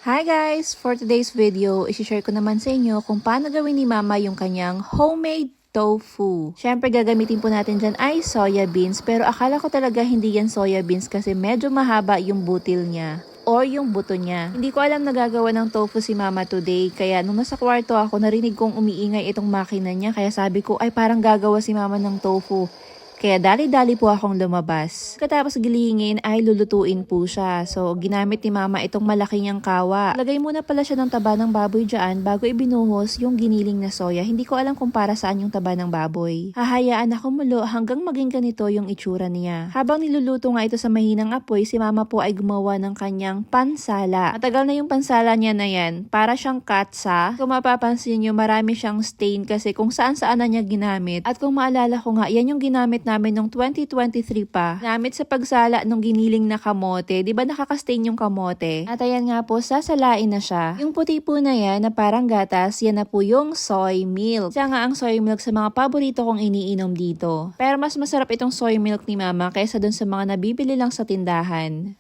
Hi guys! For today's video, isi-share ko naman sa inyo kung paano gawin ni Mama yung kanyang homemade tofu. Siyempre gagamitin po natin dyan ay soya beans, pero akala ko talaga hindi yan soya beans kasi medyo mahaba yung butil niya or yung buto niya. Hindi ko alam na gagawa ng tofu si Mama today, kaya nung nasa kwarto ako narinig kong umiingay itong makina niya, kaya sabi ko ay parang gagawa si Mama ng tofu. Kaya dali-dali po akong lumabas. Katapos gilingin ay lulutuin po siya. So ginamit ni Mama itong malaki niyang kawa. Lagay muna pala siya ng taba ng baboy dyan bago ibinuhos yung giniling na soya. Hindi ko alam kung para saan yung taba ng baboy. Hahayaan na kumulo hanggang maging ganito yung itsura niya. Habang niluluto nga ito sa mahinang apoy, si Mama po ay gumawa ng kanyang pansala. Matagal na yung pansala niya na yan. Para siyang katsa. Kung mapapansin nyo, marami siyang stain kasi kung saan-saan na niya ginamit. At kung maalala ko nga, yan yung ginamit namin noong 2023 pa. Gamit sa pagsala ng giniling na kamote. Di ba nakakastain yung kamote? At ayan nga po, sasalain na siya. Yung puti po na yan na parang gatas, yan na po yung soy milk. Siya nga ang soy milk sa mga paborito kong iniinom dito. Pero mas masarap itong soy milk ni Mama kaysa dun sa mga nabibili lang sa tindahan.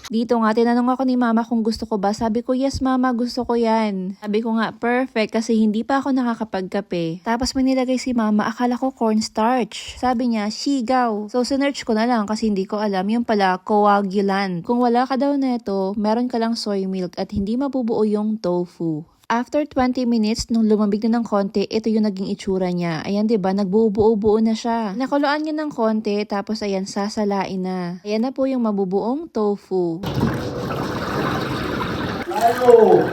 Dito nga, tinanong ako ni Mama kung gusto ko ba. Sabi ko, yes Mama, gusto ko yan. Sabi ko nga, perfect kasi hindi pa ako nakakapagkape. Tapos may nilagay si Mama, akala ko cornstarch. Sabi niya, sigaw. So, sinearch ko na lang kasi hindi ko alam. Yung pala, coagulant. Kung wala ka daw neto, meron ka lang soy milk at hindi mabubuo yung tofu. After 20 minutes, nung lumambig na ng konti, ito yung naging itsura niya. Ayan, diba? Nagbuo-buo na siya. Nakuluan niya ng konti, tapos ayan, sasalain na. Ayan na po yung mabubuong tofu. Hello.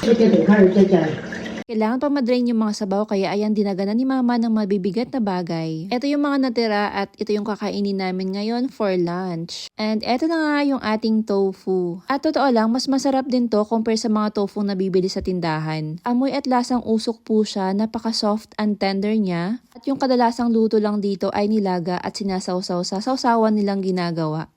这就得开始在家。 Kailangan pa madrain yung mga sabaw kaya ayan dinagana ni Mama ng mabibigat na bagay. Ito yung mga natira at ito yung kakainin namin ngayon for lunch. And eto na nga yung ating tofu. At totoo lang, mas masarap din to compare sa mga tofu na bibili sa tindahan. Amoy at lasang usok po siya, napaka-soft and tender niya. At yung kadalasang luto lang dito ay nilaga at sinasawsaw sa sawsawan nilang ginagawa.